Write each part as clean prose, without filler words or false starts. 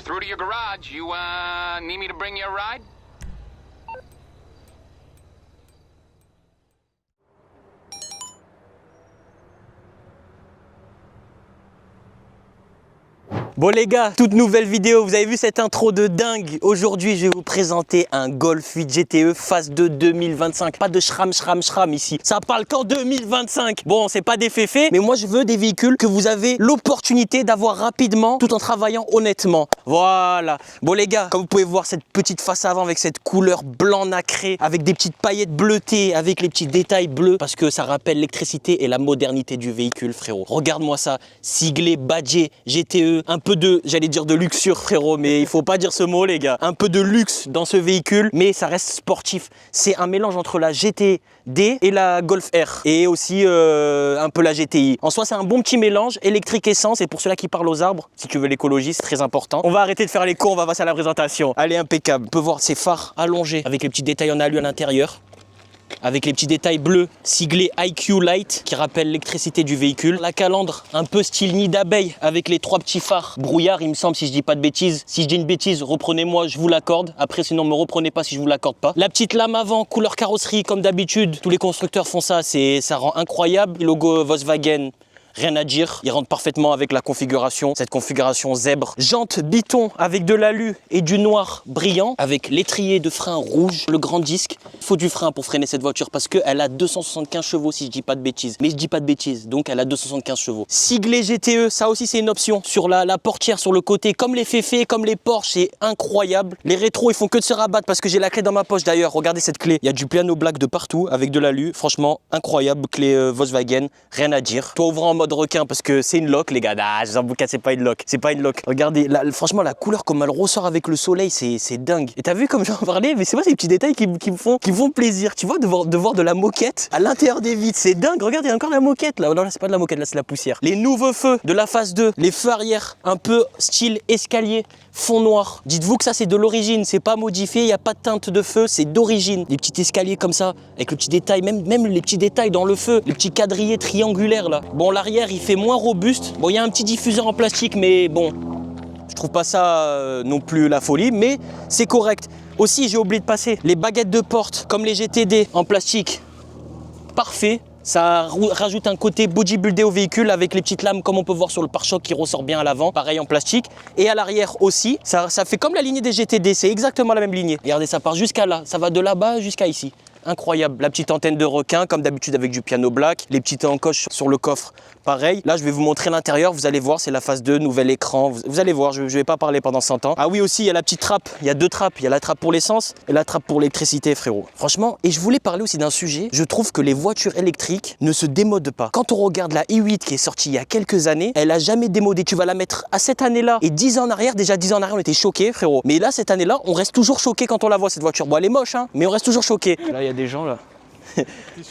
you're through to your garage, you need me to bring you a ride? Bon les gars, toute nouvelle vidéo, vous avez vu cette intro de dingue. Aujourd'hui je vais vous présenter un Golf 8 GTE phase 2 2025. Pas de schram ici, ça parle qu'en 2025. Bon, c'est pas des féfés, mais moi je veux des véhicules que vous avez l'opportunité d'avoir rapidement tout en travaillant honnêtement. Voilà. Bon les gars, comme vous pouvez voir cette petite face avant avec cette couleur blanc nacré, avec des petites paillettes bleutées, avec les petits détails bleus, parce que ça rappelle l'électricité et la modernité du véhicule, frérot. Regarde-moi ça, siglé, badgé, GTE, un peu de, j'allais dire de luxure, frérot, mais il faut pas dire ce mot les gars. Un peu de luxe dans ce véhicule, mais ça reste sportif. C'est un mélange entre la GTD et la Golf R, et aussi un peu la GTI. En soi, c'est un bon petit mélange, électrique essence, et pour ceux-là qui parlent aux arbres, si tu veux l'écologie, c'est très important. On va arrêter de faire les cons, on va passer à la présentation. Allez, impeccable. On peut voir ces phares allongés, avec les petits détails en alu à l'intérieur, avec les petits détails bleus siglés IQ Light qui rappellent l'électricité du véhicule. La calandre un peu style nid d'abeille avec les trois petits phares brouillard, il me semble, si je dis pas de bêtises. Si je dis une bêtise, reprenez-moi, je vous l'accorde. Après, sinon, me reprenez pas si je vous l'accorde pas. La petite lame avant, couleur carrosserie comme d'habitude. Tous les constructeurs font ça, ça rend incroyable. Le logo Volkswagen, rien à dire, il rentre parfaitement avec la configuration, cette configuration zèbre. Jantes biton avec de l'alu et du noir brillant, avec l'étrier de frein rouge, le grand disque. Il faut du frein pour freiner cette voiture parce qu'elle a 275 chevaux si je dis pas de bêtises. Mais je dis pas de bêtises, donc elle a 275 chevaux. Siglé GTE, ça aussi c'est une option. Sur la portière sur le côté, comme les féfés, comme les Porsche, c'est incroyable. Les rétros, ils font que de se rabattre parce que j'ai la clé dans ma poche d'ailleurs. Regardez cette clé, il y a du piano black de partout avec de l'alu. Franchement, incroyable, clé Volkswagen, rien à dire. Toi ouvrant en mode requin parce que c'est une lock les gars. Ah, je vous en bouquin, c'est pas une lock, c'est pas une lock. Regardez, franchement la couleur comme elle ressort avec le soleil, c'est dingue. Et t'as vu comme j'en parlais, mais c'est moi ces petits détails qui me font plaisir. Tu vois, de voir de la moquette à l'intérieur des vitres, c'est dingue. Regardez, il y a encore la moquette là. Non, là c'est pas de la moquette, là c'est la poussière. Les nouveaux feux de la phase 2, les feux arrière un peu style escalier, fond noir. Dites-vous que ça c'est de l'origine, c'est pas modifié, il n'y a pas de teinte de feu, c'est d'origine. Les petits escaliers comme ça, avec le petit détail, même les petits détails dans le feu, les petits quadrillés triangulaires là. Bon, l'arrière il fait moins robuste. Bon, il y a un petit diffuseur en plastique, mais bon, je trouve pas ça non plus la folie, mais c'est correct. Aussi, j'ai oublié de passer les baguettes de porte, comme les GTD en plastique. Parfait. Ça rajoute un côté bodybuildé au véhicule avec les petites lames comme on peut voir sur le pare-choc qui ressort bien à l'avant, pareil en plastique. Et à l'arrière aussi, ça fait comme la lignée des GTD, c'est exactement la même lignée. Regardez, ça part jusqu'à là, ça va de là-bas jusqu'à ici. Incroyable. La petite antenne de requin comme d'habitude avec du piano black, les petites encoches sur le coffre, pareil. Là je vais vous montrer l'intérieur, vous allez voir, c'est la phase 2, nouvel écran, vous allez voir, je vais pas parler pendant 100 ans. Ah oui aussi, il y a la petite trappe, il y a deux trappes, il y a la trappe pour l'essence et la trappe pour l'électricité, frérot. Franchement, et je voulais parler aussi d'un sujet, je trouve que les voitures électriques ne se démodent pas. Quand on regarde la i8 qui est sortie il y a quelques années, elle a jamais démodé. Tu vas la mettre à cette année-là et 10 ans en arrière, déjà 10 ans en arrière on était choqués, frérot. Mais là cette année-là, on reste toujours choqué quand on la voit cette voiture. Bon, elle est moche hein, mais on reste toujours choqué. Là il y a des gens là. T'es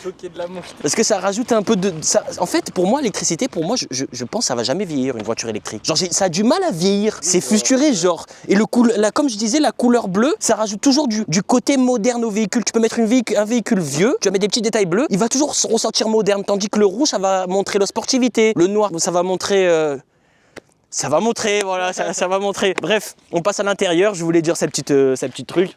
choqué de la moche. Parce que ça rajoute un peu de... Ça, en fait, pour moi, l'électricité, je pense que ça va jamais vieillir, une voiture électrique. Genre, ça a du mal à vieillir. C'est fusturé, genre. Et comme je disais, la couleur bleue, ça rajoute toujours du côté moderne au véhicule. Tu peux mettre un véhicule vieux, tu vas mettre des petits détails bleus, il va toujours se ressentir moderne. Tandis que le rouge, ça va montrer la sportivité. Le noir, ça va montrer... voilà, ça va montrer. Bref, on passe à l'intérieur. Je voulais dire cette petite truc.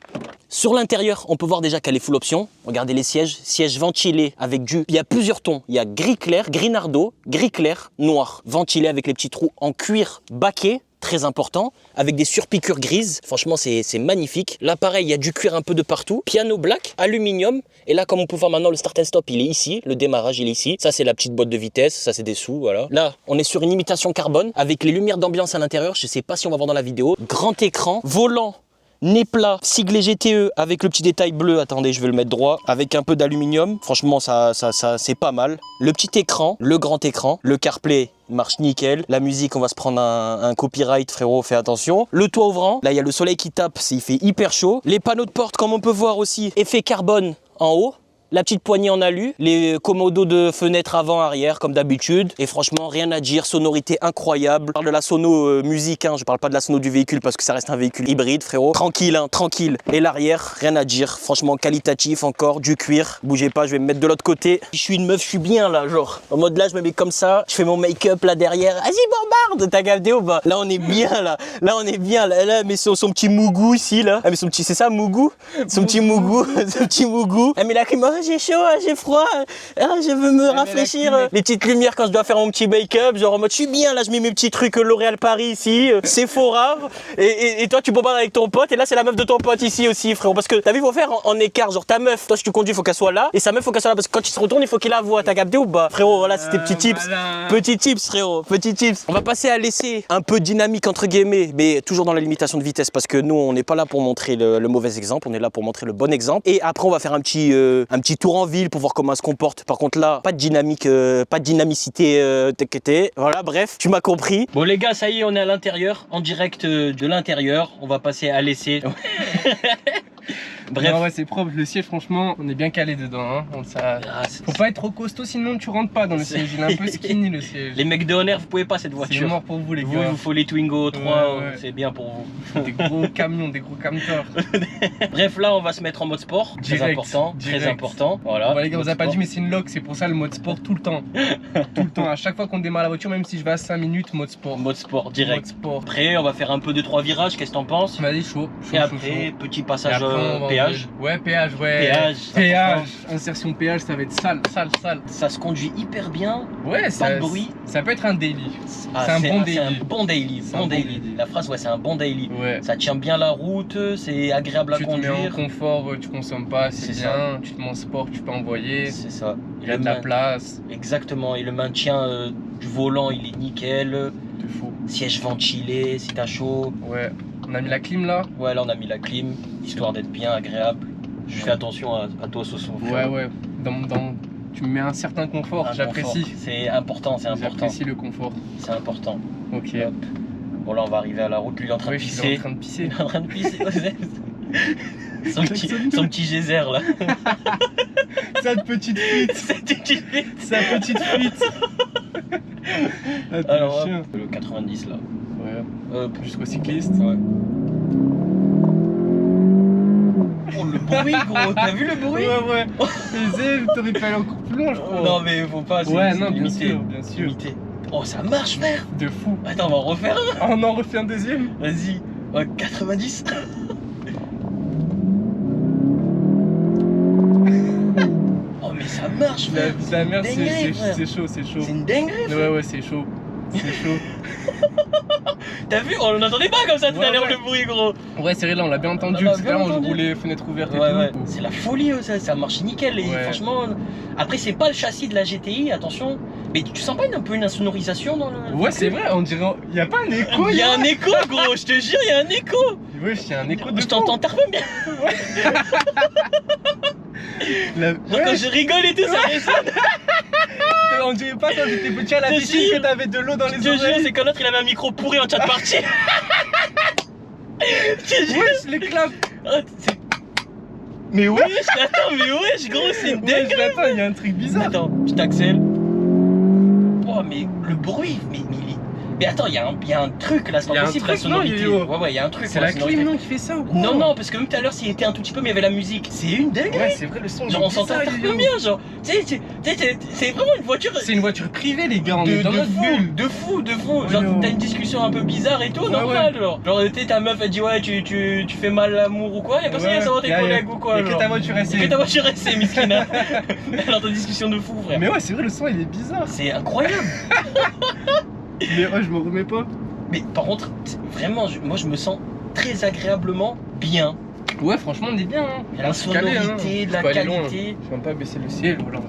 Sur l'intérieur, on peut voir déjà qu'elle est full option. Regardez les sièges ventilés avec il y a plusieurs tons. Il y a gris clair, gris nardo, gris clair, noir. Ventilé avec les petits trous en cuir baquet, très important, avec des surpiqûres grises. Franchement, c'est magnifique. Là, pareil, il y a du cuir un peu de partout. Piano black, aluminium. Et là, comme on peut voir maintenant, le start and stop, il est ici. Le démarrage, il est ici. Ça, c'est la petite boîte de vitesse. Ça, c'est des sous, voilà. Là, on est sur une imitation carbone avec les lumières d'ambiance à l'intérieur. Je sais pas si on va voir dans la vidéo. Grand écran, volant nez plat, siglé GTE avec le petit détail bleu. Attendez, je vais le mettre droit. Avec un peu d'aluminium. Franchement, ça c'est pas mal. Le petit écran, le grand écran, le CarPlay marche nickel. La musique, on va se prendre un copyright, frérot, fais attention. Le toit ouvrant, là, il y a le soleil qui tape, il fait hyper chaud. Les panneaux de porte, comme on peut voir aussi, effet carbone en haut. La petite poignée en alu, les commodos de fenêtre avant, arrière, comme d'habitude. Et franchement, rien à dire, sonorité incroyable. Je parle de la sono musique, hein. Je parle pas de la sono du véhicule parce que ça reste un véhicule hybride, frérot. Tranquille, hein, tranquille. Et l'arrière, rien à dire. Franchement, qualitatif encore, du cuir. Bougez pas, je vais me mettre de l'autre côté. Je suis une meuf, je suis bien là, genre. En mode là, je me mets comme ça, je fais mon make-up là derrière. Vas-y, bombarde, t'as capté ou pas? Là, on est bien là. Là, on est bien. Là, mais son petit mougou ici, là. Ah, mais son petit, c'est ça, mougou? Son petit mougou, son petit mougou. Ah, mais la crème, j'ai chaud, j'ai froid, je veux me rafraîchir. Les petites lumières quand je dois faire mon petit make-up, genre en mode je suis bien là, je mets mes petits trucs L'Oréal Paris ici, Sephora, et toi tu bombardes avec ton pote, et là c'est la meuf de ton pote ici aussi, frérot. Parce que t'as vu, faut faire en écart, genre ta meuf, toi si tu conduis, faut qu'elle soit là, et sa meuf, faut qu'elle soit là, parce que quand il se retourne, il faut qu'il la voie. T'as capté ou pas, frérot? Voilà, c'était petits tips. Petits tips, frérot, petits tips. On va passer à l'essai un peu dynamique, entre guillemets, mais toujours dans la limitation de vitesse, parce que nous on n'est pas là pour montrer le mauvais exemple, on est là pour montrer le bon exemple. Et après on va faire un petit tour en ville pour voir comment elle se comporte. Par contre là, pas de dynamique, pas de dynamicité, voilà, bref, tu m'as compris. Bon les gars, ça y est, on est à l'intérieur, en direct de l'intérieur. On va passer à l'essai. Bref. Non, ouais, c'est propre. Le siège, franchement, on est bien calé dedans. Hein. Faut pas être trop costaud, sinon tu rentres pas dans le siège. Il est un peu skinny le siège. Les mecs de Honor, vous pouvez pas cette voiture. C'est mort pour vous, les gars. Il vous faut les Twingo 3, c'est bien pour vous. Des gros camions, des gros camteurs. Bref, là, on va se mettre en mode sport. Très important. Très important. Voilà. Bon, les gars, on vous a pas dit, mais c'est une lock. C'est pour ça le mode sport tout le temps. Tout le temps. À chaque fois qu'on démarre la voiture, même si je vais à 5 minutes, mode sport. Mode sport, direct. Mode sport. Après, on va faire un peu de 3 virages. Qu'est-ce que t'en penses? Vas-y, chaud. Et après, petit passage péage. Ouais, péage, ouais. Péage. Insertion péage, ça va être sale. Ça se conduit hyper bien. Ouais, pas de bruit. Ça peut être un daily. C'est un bon daily. C'est un bon daily. Bon daily. La phrase, ouais, c'est un bon daily. Ouais. Ça tient bien la route, c'est agréable à conduire. Tu te mets en confort, tu consommes pas, c'est bien. Ça. Tu te mets en sport, tu peux envoyer. C'est ça. Il a de la place. Exactement. Et le maintien du volant, il est nickel. De fou. Siège ventilé, si t'as chaud. Ouais. On a mis la clim là? Ouais, là on a mis la clim, histoire d'être bien agréable. Je fais attention à toi, Soso. Ouais. Tu me mets un certain confort, j'apprécie. C'est important, c'est important. J'apprécie le confort. C'est important. Ok. Hop. Bon, là on va arriver à la route. Lui il est en train de pisser. Il est en train de pisser. Il est en train de pisser. son petit geyser là. Sa petite fuite. Sa petite fuite. Alors, le 90 là. Ouais. Jusqu'au cycliste. Ouais. Oh le bruit gros, t'as vu le bruit? Ouais. T'aurais pu aller encore plus loin je crois. Non mais faut pas, ouais, non, bien sûr. Limité. Oh ça marche frère. De fou. Attends, on va en refaire un. On en refait un deuxième. Vas-y. 90. Oh mais ça marche frère. La merde c'est chaud. C'est une dinguerie frère. Ouais c'est chaud. C'est chaud. T'as vu? On n'entendait pas comme ça tout à l'heure le bruit gros. Ouais c'est vrai, là on l'a bien entendu. C'est là on roulait fenêtre ouverte et tout. C'est la folie ça marche nickel et franchement. Après c'est pas le châssis de la GTI, attention. Mais tu sens pas un peu une insonorisation dans le... Ouais c'est vrai, on dirait... Y a pas un écho? Y a un écho gros, je te jure, y a un écho. Ouais, y a un écho de... Je t'entends tarpin bien. Quand je rigole et tout ça résonne. On dirait pas quand t'étais petit à la piscine que t'avais de l'eau dans les oreilles. Je te jure, c'est quand l'autre il avait un micro pourri en chat de partie. Wesh, les claps. Mais wesh, attends, gros, c'est une dinguerie. Attends, il y a un truc bizarre. Attends, je t'accèle. Oh, mais le bruit, mais attends, il y a un truc là, c'est pas possible la sonorité. Ouais, il y a un truc. C'est la clim non qui fait ça ou quoi? Non, parce que même tout à l'heure, s'il était un tout petit peu, mais il y avait la musique. C'est une dinguerie. Ouais, c'est vrai, le son. Genre, on s'entend très bien, genre. Tu sais, c'est vraiment une voiture. C'est une voiture privée, les gars, on est dans notre bulle. De fou. Genre, t'as une discussion un peu bizarre et tout, normal, genre. Genre, ta meuf, elle dit, ouais, tu fais mal l'amour ou quoi? Y'a personne qui va savoir tes collègues ou quoi? Et que ta voiture SC. Que ta voiture SC, miskina. Elle entend une discussion de fou, frère. Mais ouais, c'est vrai, le son, il est bizarre. C'est incroyable. Mais ouais, je me remets pas. Mais par contre, vraiment, moi je me sens très agréablement bien. Ouais, franchement, on est bien. Hein. La sonorité, de la qualité. Je vais pas baisser le ciel. Voilà,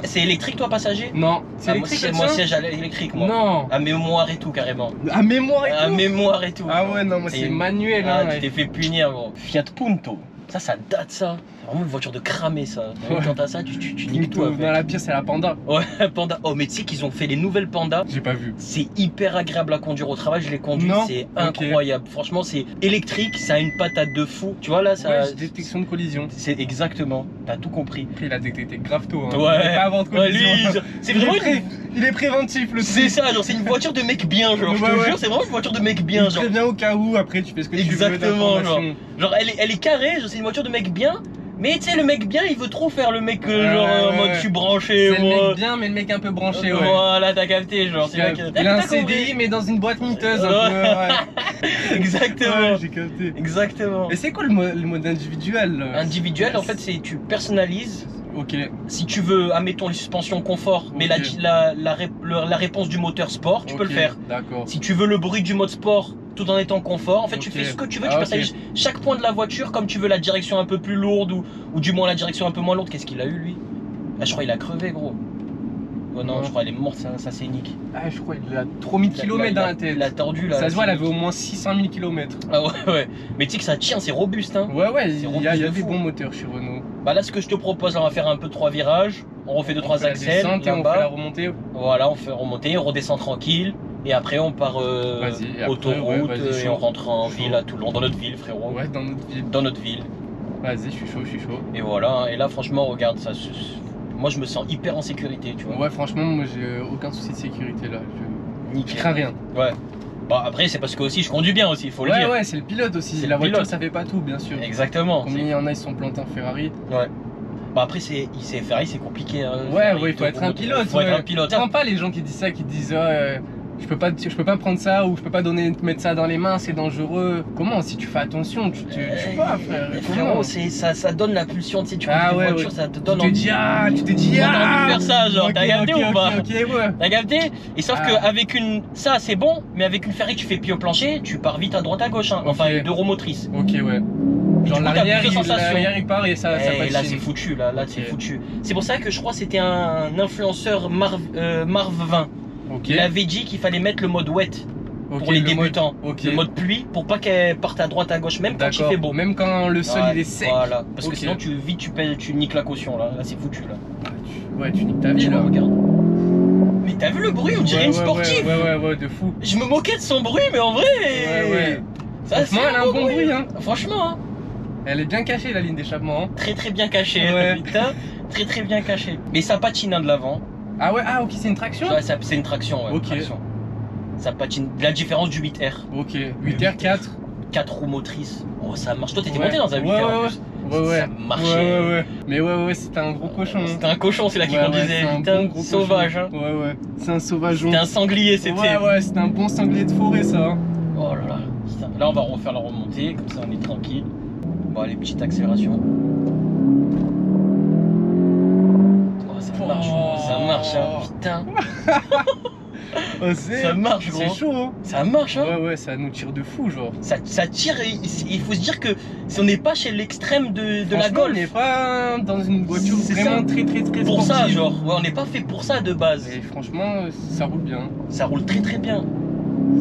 c'est électrique, toi, passager? Non, c'est électrique. Moi, siège électrique, moi. Non. À mémoire et tout, carrément. À mémoire et tout? À mémoire et tout. Ah ouais, non, moi c'est manuel. Tu t'es fait punir, gros. Fiat Punto. Ça date ça. C'est vraiment une voiture de cramé ça. Ouais. Quand t'as ça, tu niques tout avec. Dans la pire, c'est la Panda. Ouais, Panda. Oh, mais tu sais qu'ils ont fait les nouvelles Panda. J'ai pas vu. C'est hyper agréable à conduire au travail, je l'ai conduit, Non. c'est Ok. incroyable. Franchement, c'est électrique, ça a une patate de fou. Tu vois là, ça. Ouais, détection de collision. C'est exactement, t'as tout compris. Après, il a détecté grave tôt. Hein. Ouais. Il est pas avant de Ouais, collision. lui, c'est vraiment Il est préventif le C'est truc. ça, genre c'est une voiture de mec bien, genre. Je Ouais, te ouais. jure, c'est vraiment une voiture de mec bien, Il genre. prévient au cas où, après tu fais ce que tu veux. Exactement, d'information. Genre elle est carrée, genre c'est une voiture de mec bien. Mais tu sais, le mec bien, il veut trop faire le mec genre en Ouais, mode ouais. je suis branché, C'est le moi. mec bien, mais le mec un peu branché, ouais. Voilà, t'as capté, genre. C'est vrai que. Il a un T'as compris. CDI, mais dans une boîte miteuse un Ouais. peu. Ouais. Exactement. Ouais, j'ai capté. Exactement. Et c'est quoi le mode individuel là Individuel, en fait, c'est tu personnalises. Ok. Si tu veux, admettons les suspensions confort, mais Ok. la réponse du moteur sport, tu peux le Ok, faire. D'accord. Si tu veux le bruit du mode sport tout en étant confort, en fait tu Ok. fais ce que tu veux, Ah, tu ok. personnalises chaque point de la voiture comme tu veux, la direction un peu plus lourde ou du moins la direction un peu moins lourde. Qu'est-ce qu'il a eu lui? Ah, je crois qu'il a crevé gros. Oh non, Ouais. je crois qu'il est mort, ça scénique. Ah, je crois qu'il a trop mis de kilomètres dans la tête. Il a tordu là. Ça se voit, elle avait scénique. au moins 600 000 km. Ah ouais. Mais tu sais que ça tient, c'est robuste hein. Ouais, ouais, C'est il y robuste a de des fou. bons moteurs chez Renault. Bah là ce que je te propose, là, on va faire un peu 3 virages, on refait 2-3 On fait la axels, descente et on fait là-bas. la remontée. Voilà, on fait remonter, on redescend tranquille. Et après on part Vas-y, et après, autoroute ouais, vas-y, et chaud. on rentre en Chaud. ville à Toulon, dans notre ville frérot. Ouais, dans notre ville. Dans notre ville. Vas-y, je suis chaud, je suis chaud. Et voilà, hein. Et là franchement regarde ça, moi je me sens hyper en sécurité tu vois. Ouais, franchement, moi j'ai aucun souci de sécurité là. Je Nickel. crains rien. Ouais. Bon après c'est parce que aussi je conduis bien aussi, il faut le Ouais, dire. ouais, c'est le pilote aussi. C'est La le voiture, pilote. ça fait pas tout, bien sûr. Exactement. Combien il y en a, ils sont plantés en Ferrari. Ouais. Bah après c'est Ferrari c'est compliqué. Hein, Ouais, Ferrari, ouais, il faut être un pilote. Il faut être ouais. un pilote. Je comprends pas les gens qui disent ça, qui disent je peux pas prendre ça ou je peux pas mettre ça dans les mains, c'est dangereux. Comment? Si tu fais attention, je sais pas, frère. Comment? Frérot, ça donne la pulsion, tu sais, tu Ah conduis ouais, une voiture, ouais. ça te Tu donne te dis T'as envie de faire ça, genre, Ok, t'as capté ok, ou pas? Ok, ouais. T'as capté? Et sauf Ah. qu'avec ça c'est bon, mais avec une Ferrari tu fais pied au plancher, tu pars vite à droite à gauche, hein. Enfin Ok. deux roues motrices. Ok, ouais. Et Genre du coup, t'as l'arrière, plus de sensations. l'arrière il part et ça Et là patine. c'est foutu, là Ok. c'est foutu. C'est pour ça que je crois que c'était un influenceur Marv 20. Ok. Il avait dit qu'il fallait mettre le mode wet Ok, pour les le mode- débutants. Ok. Le mode pluie pour pas qu'elle parte à droite à gauche, même quand il D'accord. fait beau. Même quand le sol Ouais, il est sec. Voilà, parce Ok. que sinon tu niques la caution là, là c'est foutu là. Ouais, tu niques ta vie Tu là. vois, regarde. Mais t'as vu le bruit, on dirait Ouais, une ouais, sportive. Ouais, de fou. Je me moquais de son bruit, mais en vrai. Ouais. Ça, Franchement, c'est elle a un bon bruit, hein. Franchement, hein. Elle est bien cachée la ligne d'échappement. Hein. Très bien caché. Ouais. Putain, très bien caché. Mais ça patine hein, de l'avant. Ah ouais, ok, c'est une traction. Ouais, c'est une traction, ouais. Ok. Traction. Ça patine. La différence du 8R. Ok, 8R4. 4 roues motrices. Oh, ça marche. Toi, t'étais Ouais. monté dans un 8R Ouais, en ouais, plus. Ouais. Ça marchait. Ouais. Mais ouais, c'était un gros cochon. hein. C'était un cochon, c'est là qui Ouais, conduisait. c'est un Putain, bon gros sauvage. cochon. Hein. Ouais. C'est un sauvageon. C'était un sanglier, c'était. Ouais, c'était un bon sanglier de forêt ça. Hein. Oh là là. Putain. Là, on va refaire la remontée. Comme ça, on est tranquille. Bon, allez, petite accélération. Oh, ça marche. Ça marche, hein. Putain. Oh, Ça marche, C'est gros. chaud, hein. Ça marche, hein. Ouais, ça nous tire de fou, genre. Ça tire. Et il faut se dire que si on n'est pas chez l'extrême de la Franchement, Golf. On n'est pas dans une voiture C'est vraiment ça. très Pour ça, sportive. genre. Ouais, on n'est pas fait pour ça de base. Et franchement, ça roule bien. Ça roule très bien.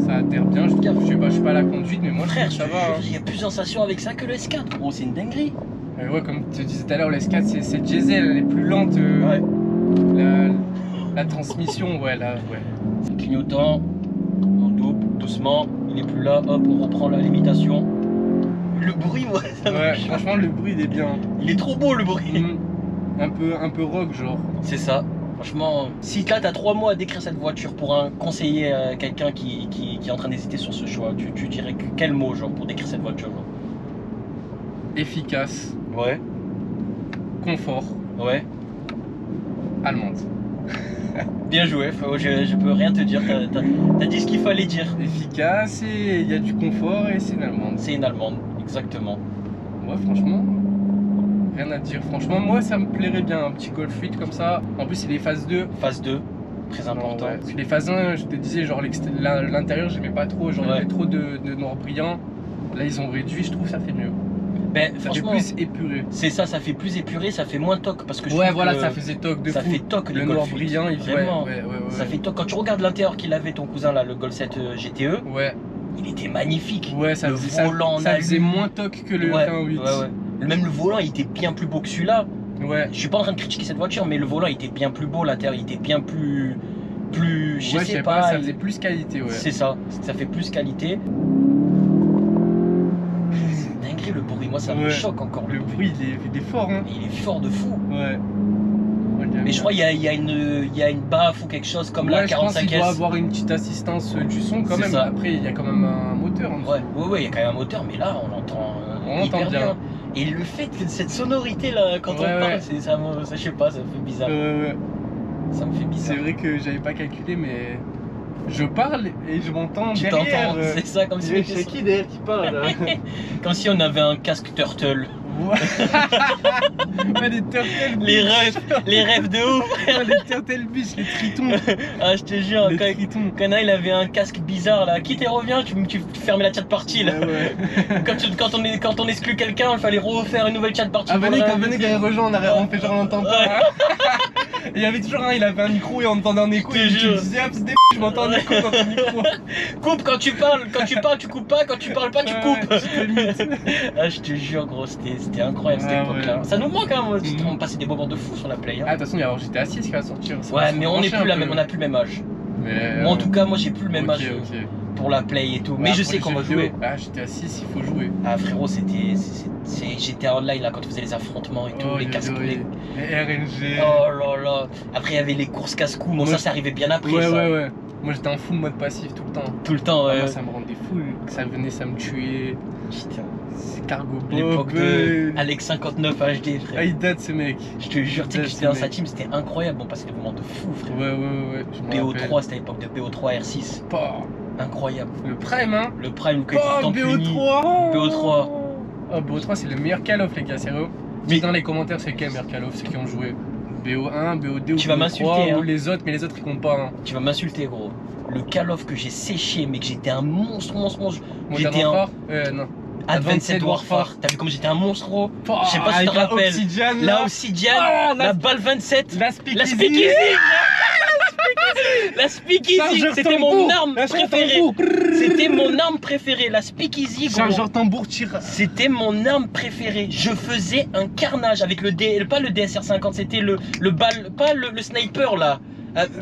Ça adhère bien, je trouve. Je sais pas la conduite, mais moi, Frère, je je trouve te que ça va. jure, il y a plus de sensations avec ça que le S4. Gros, c'est une dinguerie. Hein. Ouais, comme tu disais tout à l'heure, le S4, c'est diesel, elle est plus lente. Ouais. La transmission, ouais, là, ouais. Clignotant, on double, doucement, il est plus là, hop, on reprend la limitation. Le bruit, moi, ça me Ouais, choque. franchement, le bruit, il est bien. Il est trop beau le bruit. Un peu rock, genre. C'est ça. Franchement, si là t'as 3 mois à décrire cette voiture pour un conseiller à quelqu'un qui est en train d'hésiter sur ce choix, tu dirais quel mot genre pour décrire cette voiture genre? Efficace, Ouais. confort, Ouais. allemande. Bien joué, frérot, je peux rien te dire, t'as dit ce qu'il fallait dire. Efficace et il y a du confort et c'est une allemande. C'est une allemande, exactement. Moi, franchement, rien à dire. Franchement, moi, ça me plairait bien, un petit Golf 8 comme ça. En plus, il est phase 2. Phase 2, très important. Ouais. Parce que les phases 1, je te disais, genre l'intérieur, j'aimais pas trop. Genre, il y Ouais. avait trop de noir brillant. Là, ils ont réduit, je trouve ça fait mieux. Ben Ça fait franchement, plus épuré. c'est ça fait plus épuré, ça fait moins toc parce que je Ouais, trouve voilà, que ça faisait toc de ça fou. fait toc les Le Golf noir 8. brillant, il Vraiment. ouais. Ça fait toc. Quand tu regardes l'intérieur qu'il avait ton cousin là, le Golf 7 GTE, Ouais, il était magnifique. ouais, ça Le faisait, volant en ça faisait alu. moins toc que le Ouais, K8. ouais. Même le volant, il était bien plus beau que celui-là. Ouais. Je suis pas en train de critiquer cette voiture, mais le volant, il était bien plus beau, l'intérieur, il était bien plus... je Ouais, sais pas, ça faisait plus qualité, ouais. C'est ça fait plus qualité. C'est dingue le bruit, moi ça me choque encore. Le bruit, il est fort, hein. Il est fort de fou. Ouais. Mais je crois qu'il y a une baffe ou quelque chose comme la 45S. Je pense qu'il doit avoir une petite assistance du son quand même. Ça. Après, il y a quand même un moteur. Ouais, il y a quand même un moteur, mais là, on entend hyper bien. Et le fait que cette sonorité là, quand on parle, ça, je sais pas, ça me fait bizarre. Ça me fait bizarre. C'est vrai que j'avais pas calculé, mais je parle et je m'entends tu derrière. T'entends, c'est ça, comme si... C'est qui derrière qui parle là? Comme si on avait un casque Turtle. Ouais, les Turtle Beach. Les rêves de ouf. Les Turtle Beach, les tritons. Ah, je te jure, les quand il avait un casque bizarre là, quitte et reviens, tu fermais la chat party là. Ouais. quand on exclut quelqu'un, il fallait refaire une nouvelle chat party. Ah, venez quand il rejoint, on fait genre on l'entend pas. Et il y avait toujours un, il avait un micro et on entendait un écho. Et tu disais, ah, c'est des je m'entends un écho dans ton micro. Coupe quand tu parles, tu coupes pas, quand tu parles pas, tu coupes. Ah, je te jure, gros, c'était incroyable cette époque-là. Ça nous manque, hein, on passait des moments de fou sur la Play. Hein. Ah, de toute façon, il y a GTA 6 qui va sortir. Ouais, mais on n'a plus le même âge. Mais moi, en tout cas, moi, j'ai plus le même âge pour la Play et tout. Mais je sais qu'on va jouer. Ah, GTA 6, il faut jouer. Ah, frérot, c'était GTA Online là, quand on faisait les affrontements et tout, les casse-coups. Les RNG. Oh là là. Après, il y avait les courses casse-coups. Bon, ça arrivait bien après. Ouais. Moi, j'étais en full mode passif tout le temps. Tout le temps, ouais. Moi, ça me rendait fou. Ça venait, ça me tuait. Putain. C'est Cargo Bob. L'époque de Alex 59 HD, frère. Ah, il date ce mec. Je te jure, tu sais que j'étais dans sa team, c'était incroyable. On passait des moments de fou, frère. Ouais. BO3, c'était à l'époque de BO3 R6. Incroyable. Le Prime, hein. Le Prime que BO3. BO3. Oh, BO3, c'est le meilleur Call of, les gars, sérieux. Mais dans les commentaires, c'est quel meilleur Call of, ceux qui ont joué. BO1, BO2 tu vas m'insulter, ou les autres, mais les autres ils comptent pas. Hein. Tu vas m'insulter, gros. Le Call of que j'ai séché, mais que j'étais un monstre. J'étais un. Non. Advanced Warfare. T'as vu comme j'étais un monstre, gros? Je sais pas si tu te rappelles. La Obsidian, la balle 27, la Speakeasy. La Speakeasy, c'était mon arme préférée. C'était mon arme préférée, la Speakeasy, gros. Chargeur tambour tire. C'était mon arme préférée. Je faisais un carnage avec pas le DSR-50, c'était le bal, pas le sniper là,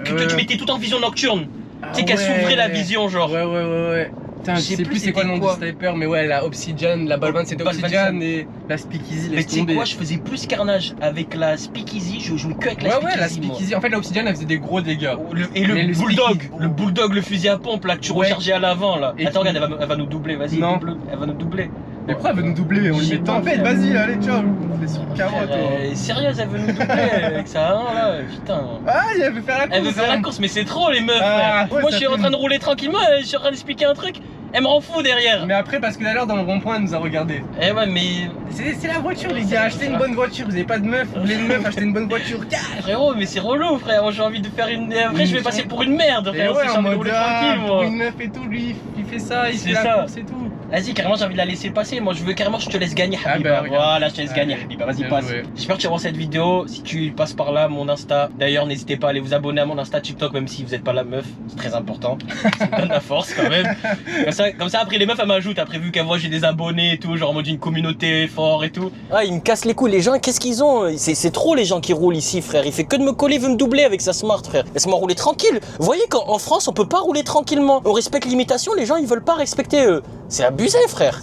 que tu mettais tout en vision nocturne. Tu sais qu'elle s'ouvrait la vision, genre. Ouais. Putain, je sais plus c'est quoi le nom du sniper, mais ouais, la Obsidian, la balle 27 Obsidian et la Speakeasy. Mais tu sais quoi, je faisais plus carnage avec la Speakeasy, je jouais que avec la Speakeasy. Ouais, la Speakeasy. En fait, la Obsidian, elle faisait des gros dégâts. Le bulldog, le bulldog, le fusil à pompe là que tu rechargeais à l'avant là. Attends, regarde, elle va nous doubler, vas-y. Non. Elle va nous doubler. Mais pourquoi elle veut nous doubler? On lui met tempête, vas-y, allez, ciao. On est sur le carotte. Sérieuse, elle veut nous doubler avec ça, hein, là, putain. Ah, elle veut faire la course. Elle veut faire la course, mais c'est trop les meufs, frère. Moi, je suis en train de rouler tranquillement, je suis en train d'expliquer un truc. Elle me rend fou derrière. Mais après, parce que d'ailleurs dans le rond-point, elle nous a regardé. Eh ouais, mais. C'est la voiture, les gars. Achetez une bonne voiture. Vous avez pas de meuf. Vous voulez une meuf, achetez une bonne voiture. Frérot, mais c'est relou, frère. Moi, j'ai envie de faire une. Après, je vais passer pour une merde, frère. Ouais, j'ai envie de rouler tranquille, moi. Pour une meuf et tout, lui, il fait ça, il fait la course et tout. Vas-y, carrément, j'ai envie de la laisser passer. Moi, je veux carrément, je te laisse gagner, Habiba. Voilà, je te laisse gagner, Habiba. Vas-y, passe. J'espère que tu vas voir cette vidéo. Si tu passes par là, mon Insta. D'ailleurs, n'hésitez pas à aller vous abonner à mon Insta TikTok, même si vous n'êtes pas la meuf. C'est très important. Ça me donne la force quand même. Comme ça, après, les meufs, elles m'ajoutent. Après, vu qu'à moi, j'ai des abonnés et tout, genre en mode une communauté fort et tout. Ah, ils me cassent les couilles. Les gens, qu'est-ce qu'ils ont? C'est trop les gens qui roulent ici, frère. Il fait que de me coller, veut me doubler avec sa smart, frère. Laisse-moi rouler tranquille. Vous voyez qu'en France, on peut pas rouler tranquillement. On respecte l'imitation, les gens, ils veulent pas respecter eux. C'est abusé, frère.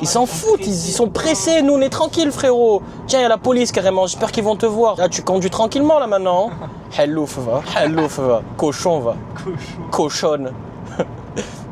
Ils s'en foutent, ils sont pressés, nous on est tranquille, frérot. Tiens, il y a la police carrément, j'espère qu'ils vont te voir. Ah, tu conduis tranquillement là maintenant. Hellouf va. Cochon va. Cochonne.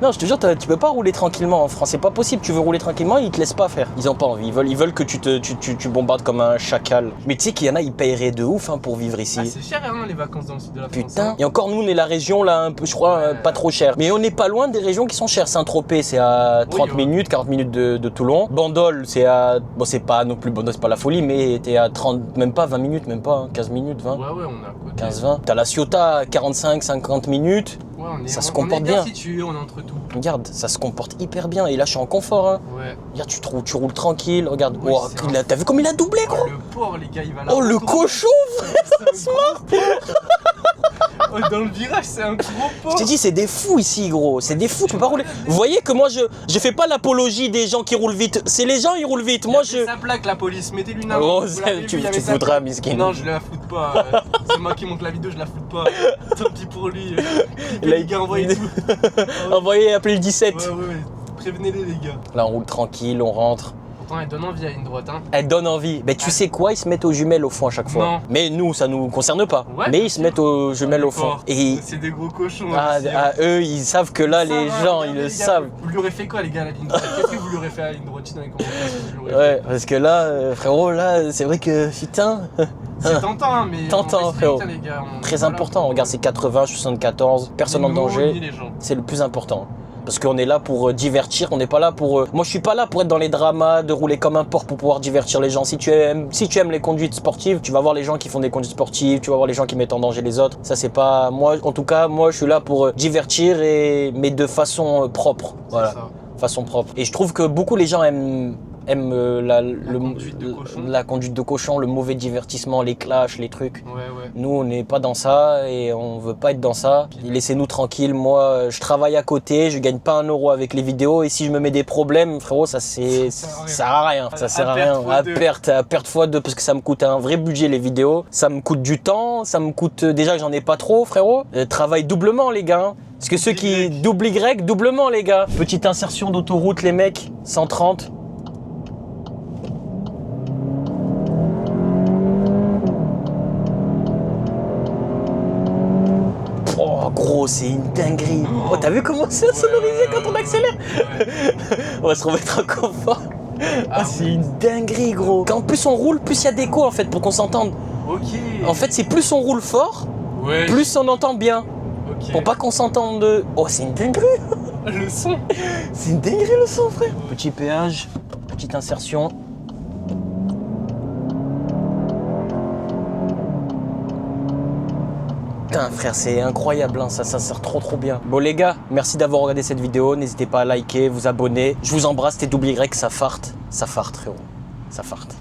Non, je te jure, tu peux pas rouler tranquillement en France, c'est pas possible. Tu veux rouler tranquillement, ils te laissent pas faire. Ils ont pas envie, ils veulent que tu bombardes comme un chacal. Mais tu sais qu'il y en a, ils paieraient de ouf hein, pour vivre ici. Ah, c'est cher hein, les vacances dans le sud de la France. Putain, hein. Et encore nous, on est la région là, un peu, je crois, pas trop cher. Mais on n'est pas loin des régions qui sont chères. Saint-Tropez, c'est à 30 minutes, 40 minutes de Toulon. Bandol, c'est à. Bon, c'est pas non plus, Bandol, c'est pas la folie, mais t'es à 30, même pas 20 minutes, même pas, hein, 15 minutes, 20. Ouais, on est à côté. 15-20. T'as la Ciotat, 45-50 minutes. Ouais, ça se comporte bien. Situé, on est entre tout. Regarde, ça se comporte hyper bien. Et là, je suis en confort. Hein. Ouais. Regarde, tu roules tranquille. Regarde, ouais, oh, t'as vu comme il a doublé, gros? Le porc, les gars, il va là. Oh, le cochon, frère, smart. Oh, dans le virage, c'est un gros pot. Je t'ai dit, c'est des fous ici, gros. C'est des fous, tu peux pas rouler. Vous voyez que moi, je fais pas l'apologie des gens qui roulent vite. C'est les gens, ils roulent vite. Moi, je. Sa plaque, la police, mettez-lui une Oh, amende. tu foudras, miskin. Non, je la foute pas. C'est moi qui monte la vidéo, je la foute pas. Tant pis pour lui. Les gars, envoyez tout. Envoyez, appelez le 17. Ouais. Prévenez-les, les gars. Là, on roule tranquille, on rentre. Pourtant, elle donne envie à une droite, hein. Elle donne envie. Mais tu sais quoi, ils se mettent aux jumelles au fond à chaque fois. Non. Mais nous, ça nous concerne pas. Ouais, mais ils se mettent aux jumelles au fond. Fort. Et C'est des gros cochons. eux, ils savent que là, les gens, ils le savent. Vous lui aurez fait quoi, les gars, à la ligne droite? Qu'est-ce que vous lui aurez fait à la ligne droite dans les commentaires si vous lui aurez Ouais, parce que là, frérot, là, c'est vrai que putain. C'est tentant, hein, mais. Tentant, on respecte, frérot. Les gars. Très important. Regarde, c'est 80, 74, personne en danger. C'est le plus important. Parce qu'on est là pour divertir, on n'est pas là pour... Moi, je suis pas là pour être dans les dramas, de rouler comme un porc pour pouvoir divertir les gens. Si tu aimes les conduites sportives, tu vas voir les gens qui font des conduites sportives, tu vas voir les gens qui mettent en danger les autres. Ça, c'est pas... Moi, en tout cas, moi, je suis là pour divertir, mais de façon propre. Voilà, ça. Façon propre. Et je trouve que beaucoup les gens aiment la conduite de cochon, le mauvais divertissement, les clashs, les trucs. Ouais. Nous, on n'est pas dans ça et on veut pas être dans ça. Laissez-nous tranquilles. Moi, je travaille à côté, je gagne pas 1 euro avec les vidéos et si je me mets des problèmes, frérot, ça sert à rien. Ça sert à rien. À perte fois 2 parce que ça me coûte un vrai budget les vidéos. Ça me coûte du temps, ça me coûte déjà que j'en ai pas trop, frérot. Travaille doublement, les gars. Parce que ceux qui double Y, doublement, les gars. Petite insertion d'autoroute, les mecs, 130. Oh gros, c'est une dinguerie. Oh, t'as vu comment c'est sonorisé quand on accélère? On va se remettre en confort. C'est une dinguerie, gros. Quand plus on roule, plus il y a d'écho en fait pour qu'on s'entende. Ok. En fait, c'est plus on roule fort, plus on entend bien. Okay. Pour pas qu'on s'entende de... Oh, c'est une dinguerie. Le son. C'est une dinguerie le son, frère. Petit péage, petite insertion. Putain frère, c'est incroyable, hein. Ça sert trop bien. Bon les gars, merci d'avoir regardé cette vidéo. N'hésitez pas à liker, vous abonner. Je vous embrasse, c'était double Y, ça farte frérot. Ça farte.